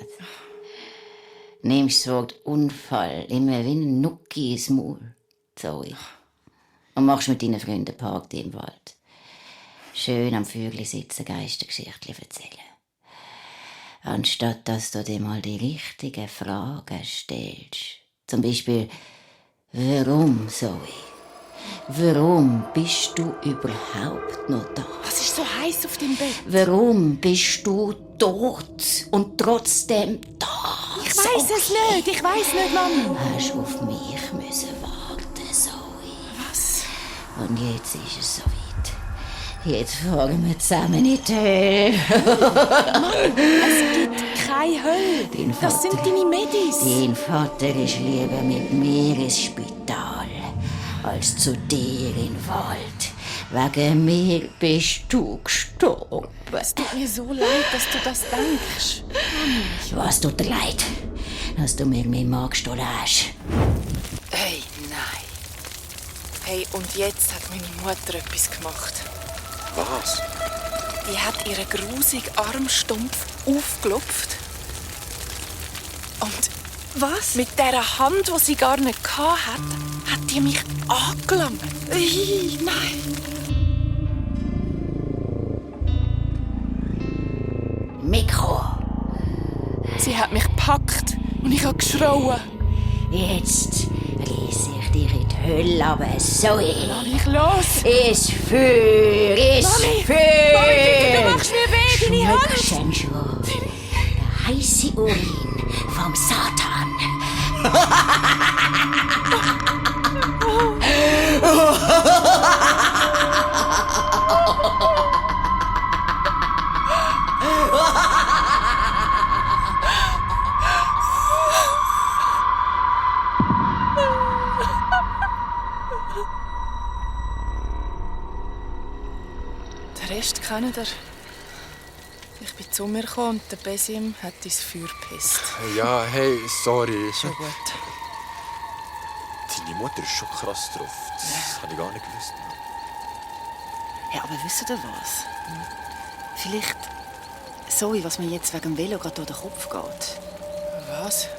Nimmst das Wort Unfall immer wie ein Nucki ins Maul, Zoe. Und machst mit deinen Freunden Party im Wald. Schön am Vögel sitzen, Geistergeschichten erzählen. Anstatt dass du dir mal die richtigen Fragen stellst. Zum Beispiel, warum, Zoe? Warum bist du überhaupt noch da? Was ist so heiß auf deinem Bett? Warum bist du tot und trotzdem da? Ich weiß es nicht, Mami. Hast auf mich müssen Und jetzt ist es soweit. Jetzt fahren wir zusammen in die Hölle. Es gibt keine Hölle. Das sind deine Medis. Dein Vater ist lieber mit mir ins Spital, als zu dir in den Wald. Wegen mir bist du gestorben. Es tut mir so leid, dass du das denkst. Was tut dir leid, dass du mir meinen Mann gestohlen hast? Hey, nein. Hey, und jetzt hat meine Mutter etwas gemacht. Was? Die hat ihren grusigen Armstumpf aufgelupft. Und was? Mit dieser Hand, die sie gar nicht hatte, hat die mich angelangt. Nein. Mikro. Sie hat mich gepackt und ich habe geschrauen. Jetzt reiss ich dich in die Hölle, aber so Lass mich los! Ist für, Mami! Mami, bitte, du machst mir weh, deine Hand! Schmeckst du schon? Der heisse Urin vom Satan. Den Rest kennt ihr. Ich bin zu mir gekommen und der Besim hat ins Feuer gepisst. Ja, hey, sorry. Schon gut. Deine Mutter ist schon krass drauf. Das habe ich gar nicht gewusst. Ja, aber wisst ihr was? Vielleicht so, was mir jetzt wegen dem Velo gerade durch den Kopf geht. Was?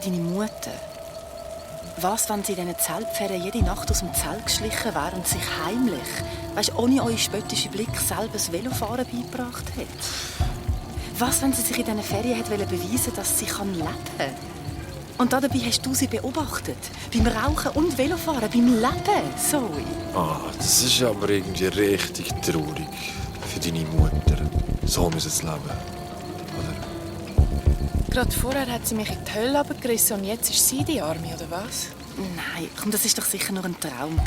Deine Mutter. Was, wenn sie in diesen Zeltferien jede Nacht aus dem Zelt geschlichen wäre und sich heimlich, ohne euren spöttischen Blick, selber das Velofahren beigebracht hat? Was, wenn sie sich in diesen Ferien hat beweisen wollte, dass sie leben kann? Und dabei hast du sie beobachtet. Beim Rauchen und Velofahren, beim Leben, Zoe. Das ist aber irgendwie richtig traurig für deine Mutter. So muss es leben. Oder? Gerade vorher hat sie mich in die Hölle runtergerissen und jetzt ist sie die Arme, oder was? Nein, komm, das war doch sicher nur ein Traum.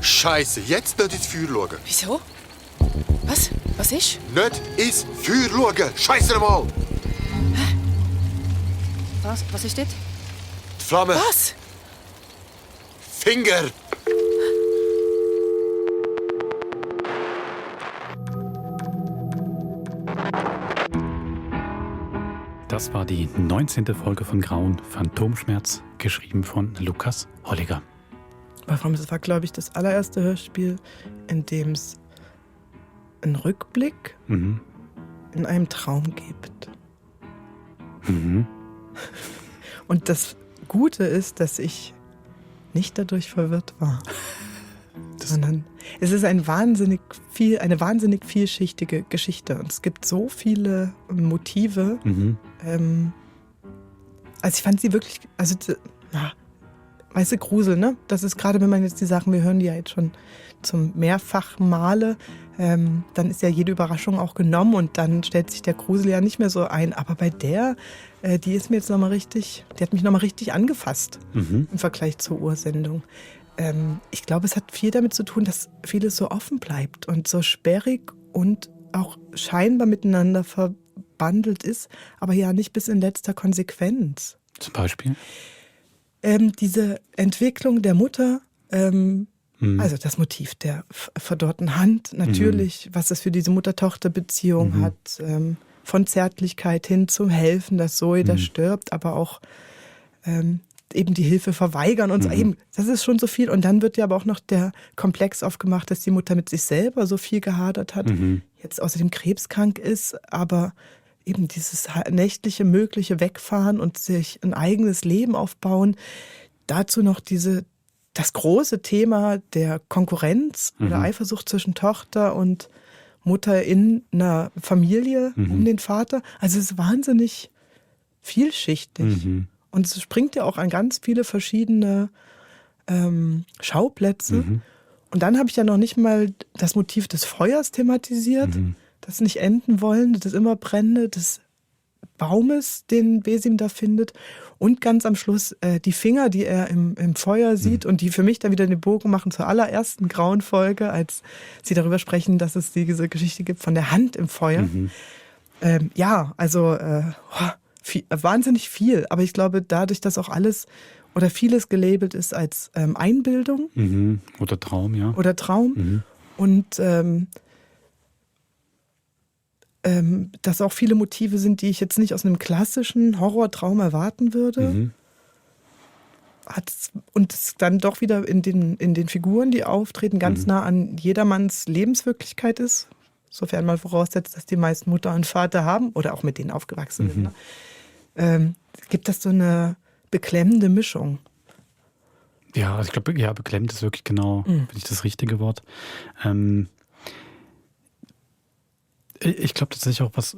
Scheiße, jetzt nicht ins Feuer schauen. Wieso? Was? Was ist? Nicht ins Feuer schauen! Scheiße mal! Was ist das? Die Flamme! Was? Finger! Das war die 19. Folge von Grauen Phantomschmerz, geschrieben von Lukas Holliger. Das war, glaube ich, das allererste Hörspiel, in dem es einen Rückblick in einem Traum gibt. Mhm. Und das Gute ist, dass ich nicht dadurch verwirrt war, sondern es ist eine wahnsinnig vielschichtige Geschichte und es gibt so viele Motive. Also ich fand sie wirklich, weißt du, Grusel, ne? Das ist gerade, wenn man jetzt die Sachen, wir hören die ja jetzt schon zum mehrfachen Male, dann ist ja jede Überraschung auch genommen und dann stellt sich der Grusel ja nicht mehr so ein. Aber bei der, die ist mir jetzt die hat mich nochmal richtig angefasst im Vergleich zur Ursendung. Ich glaube, es hat viel damit zu tun, dass vieles so offen bleibt und so sperrig und auch scheinbar miteinander verbandelt ist, aber ja nicht bis in letzter Konsequenz. Zum Beispiel? Diese Entwicklung der Mutter, also das Motiv der verdorrten Hand, natürlich, was es für diese Mutter-Tochter-Beziehung hat, von Zärtlichkeit hin zum Helfen, dass Zoe da stirbt, aber auch eben die Hilfe verweigern und so. Eben, das ist schon so viel. Und dann wird ja aber auch noch der Komplex aufgemacht, dass die Mutter mit sich selber so viel gehadert hat, jetzt außerdem krebskrank ist, aber eben dieses nächtliche, mögliche Wegfahren und sich ein eigenes Leben aufbauen. Dazu noch das große Thema der Konkurrenz oder Eifersucht zwischen Tochter und Mutter in einer Familie um den Vater. Also es ist wahnsinnig vielschichtig. Und es springt ja auch an ganz viele verschiedene Schauplätze. Und dann habe ich ja noch nicht mal das Motiv des Feuers thematisiert, das nicht enden wollen, das immer brennende, das Baumes, den Besim da findet. Und ganz am Schluss die Finger, die er im Feuer sieht und die für mich dann wieder den Bogen machen zur allerersten Grauen-Folge, als sie darüber sprechen, dass es diese Geschichte gibt von der Hand im Feuer. Wahnsinnig viel. Aber ich glaube, dadurch, dass auch alles oder vieles gelabelt ist als Einbildung. Oder Traum, ja. Oder Traum. Und dass auch viele Motive sind, die ich jetzt nicht aus einem klassischen Horrortraum erwarten würde. Und es dann doch wieder in den Figuren, die auftreten, ganz nah an jedermanns Lebenswirklichkeit ist. Sofern man voraussetzt, dass die meisten Mutter und Vater haben oder auch mit denen aufgewachsen sind. Ne? Gibt das so eine beklemmende Mischung? Ja, also ich glaube, ja, beklemmt ist wirklich genau, finde ich, das richtige Wort. Ich glaube tatsächlich auch, was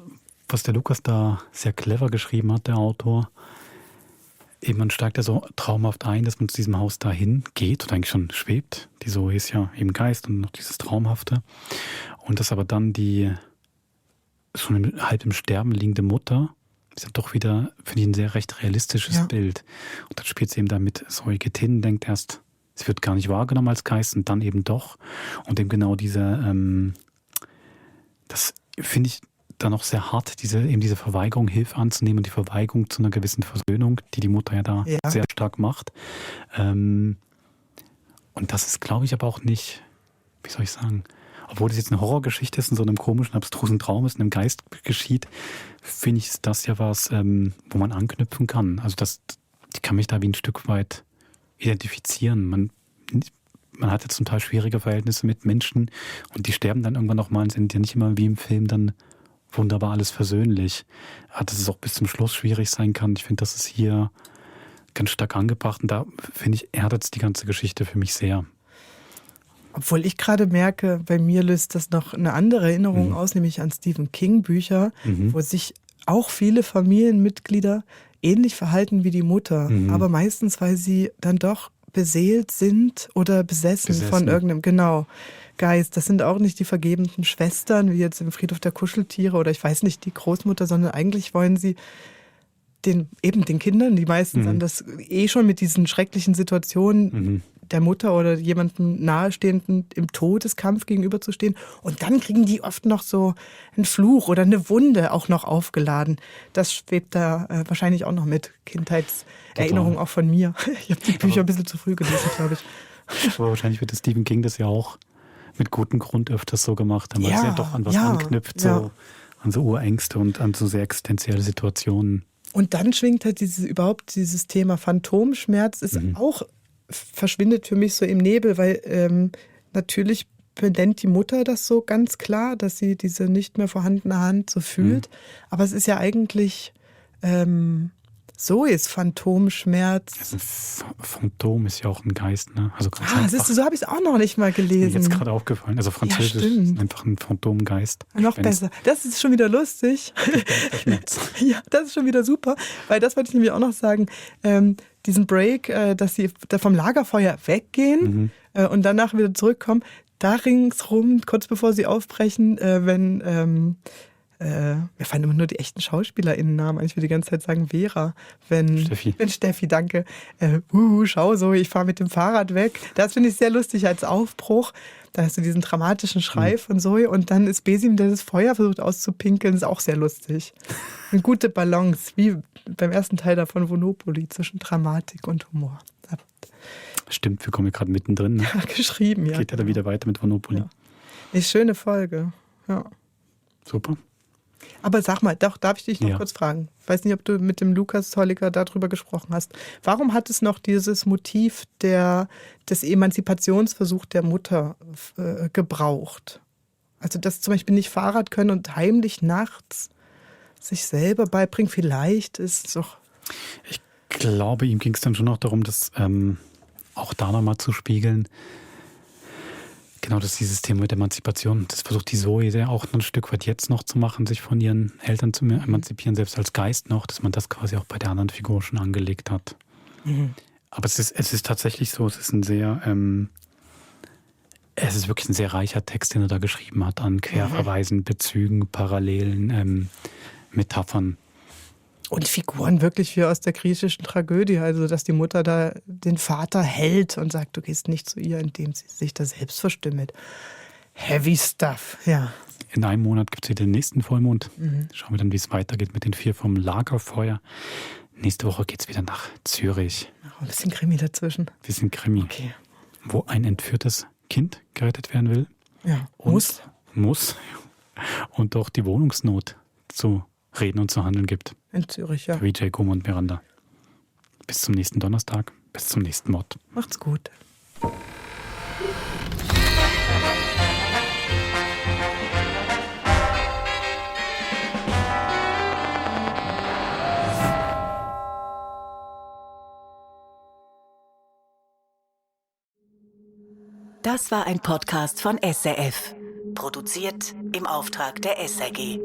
der Lukas da sehr clever geschrieben hat, der Autor. Eben, man steigt ja so traumhaft ein, dass man zu diesem Haus dahin geht oder eigentlich schon schwebt. Die Zoe ist ja eben Geist und noch dieses Traumhafte. Und dass aber dann die schon halb im Sterben liegende Mutter, ist ja doch wieder, finde ich, ein sehr recht realistisches Bild. Und dann spielt sie eben damit, Zoe geht hin, denkt erst, sie wird gar nicht wahrgenommen als Geist und dann eben doch. Und eben genau diese, das finde ich dann noch sehr hart, diese Verweigerung, Hilfe anzunehmen und die Verweigerung zu einer gewissen Versöhnung, die Mutter ja da sehr stark macht. Und das ist, glaube ich, aber auch nicht, wie soll ich sagen, obwohl das jetzt eine Horrorgeschichte ist, in so einem komischen, abstrusen Traum ist, in einem Geist geschieht, finde ich, ist das ja was, wo man anknüpfen kann. Also ich kann mich da wie ein Stück weit identifizieren. Man hat ja zum Teil schwierige Verhältnisse mit Menschen und die sterben dann irgendwann nochmal und sind ja nicht immer wie im Film dann wunderbar alles versöhnlich. Dass es auch bis zum Schluss schwierig sein kann. Ich finde, das ist hier ganz stark angebracht und da, finde ich, erdet es die ganze Geschichte für mich sehr. Obwohl ich gerade merke, bei mir löst das noch eine andere Erinnerung aus, nämlich an Stephen King Bücher, wo sich auch viele Familienmitglieder ähnlich verhalten wie die Mutter, aber meistens, weil sie dann doch beseelt sind oder besessen von irgendeinem, Geist. Das sind auch nicht die vergebenden Schwestern, wie jetzt im Friedhof der Kuscheltiere oder ich weiß nicht, die Großmutter, sondern eigentlich wollen sie den Kindern, die meistens an das schon mit diesen schrecklichen Situationen der Mutter oder jemandem Nahestehenden im Todeskampf gegenüberzustehen. Und dann kriegen die oft noch so einen Fluch oder eine Wunde auch noch aufgeladen. Das schwebt da wahrscheinlich auch noch mit. Kindheitserinnerung auch von mir. Ich habe die Bücher ein bisschen zu früh gelesen, glaube ich. Aber wahrscheinlich wird Stephen King das ja auch mit gutem Grund öfters so gemacht haben, weil es ja doch an was anknüpft, so an so Urängste und an so sehr existenzielle Situationen. Und dann schwingt halt dieses Thema Phantomschmerz ist auch, verschwindet für mich so im Nebel, weil natürlich benennt die Mutter das so ganz klar, dass sie diese nicht mehr vorhandene Hand so fühlt. Aber es ist ja eigentlich so ist Phantomschmerz. Also Phantom ist ja auch ein Geist, ne? Also so habe ich es auch noch nicht mal gelesen. Mir jetzt gerade aufgefallen. Also Französisch ist einfach ein Phantomgeist. Noch besser. Das ist schon wieder lustig. Ja, das ist schon wieder super. Weil das wollte ich nämlich auch noch sagen. Diesen Break, dass sie da vom Lagerfeuer weggehen und danach wieder zurückkommen. Da ringsrum, kurz bevor sie aufbrechen, wenn mir fallen immer nur die echten SchauspielerInnen-Namen ein. Ich will die ganze Zeit sagen Vera. Wenn Steffi, danke. Schau so, ich fahre mit dem Fahrrad weg. Das finde ich sehr lustig als Aufbruch. Da hast du diesen dramatischen Schrei von Zoe und dann ist Besim, der das Feuer versucht auszupinkeln, ist auch sehr lustig. Eine gute Balance, wie beim ersten Teil davon Monopoly, zwischen Dramatik und Humor. Stimmt, wir kommen ja gerade mittendrin. Ne? Ja, geschrieben, ja. Geht ja da wieder weiter mit Monopoly. Ja. Ist schöne Folge, ja. Super. Aber sag mal, darf ich dich noch kurz fragen? Ich weiß nicht, ob du mit dem Lukas Holliger darüber gesprochen hast. Warum hat es noch dieses Motiv des Emanzipationsversuchs der Mutter gebraucht? Also, dass zum Beispiel nicht Fahrrad können und heimlich nachts sich selber beibringen, vielleicht ist es doch... Ich glaube, ihm ging es dann schon noch darum, das auch da nochmal zu spiegeln. Genau, das ist dieses Thema mit Emanzipation. Das versucht die Zoe ja auch ein Stück weit jetzt noch zu machen, sich von ihren Eltern zu emanzipieren, selbst als Geist noch, dass man das quasi auch bei der anderen Figur schon angelegt hat. Aber es ist tatsächlich so, es ist wirklich ein sehr reicher Text, den er da geschrieben hat, an Querverweisen, Bezügen, Parallelen, Metaphern. Und Figuren wirklich wie aus der griechischen Tragödie, also dass die Mutter da den Vater hält und sagt, du gehst nicht zu ihr, indem sie sich da selbst verstümmelt. Heavy stuff, ja. In einem Monat gibt es wieder den nächsten Vollmond. Schauen wir dann, wie es weitergeht mit den 4 vom Lagerfeuer. Nächste Woche geht es wieder nach Zürich. Ein bisschen Krimi dazwischen. Wir sind Krimi. Okay. Wo ein entführtes Kind gerettet werden will. Ja, Muss. Und auch die Wohnungsnot zu reden und zu handeln gibt. In Zürich, ja. Vijay, Kuma und Miranda. Bis zum nächsten Donnerstag. Bis zum nächsten Mod. Macht's gut. Das war ein Podcast von SRF. Produziert im Auftrag der SRG.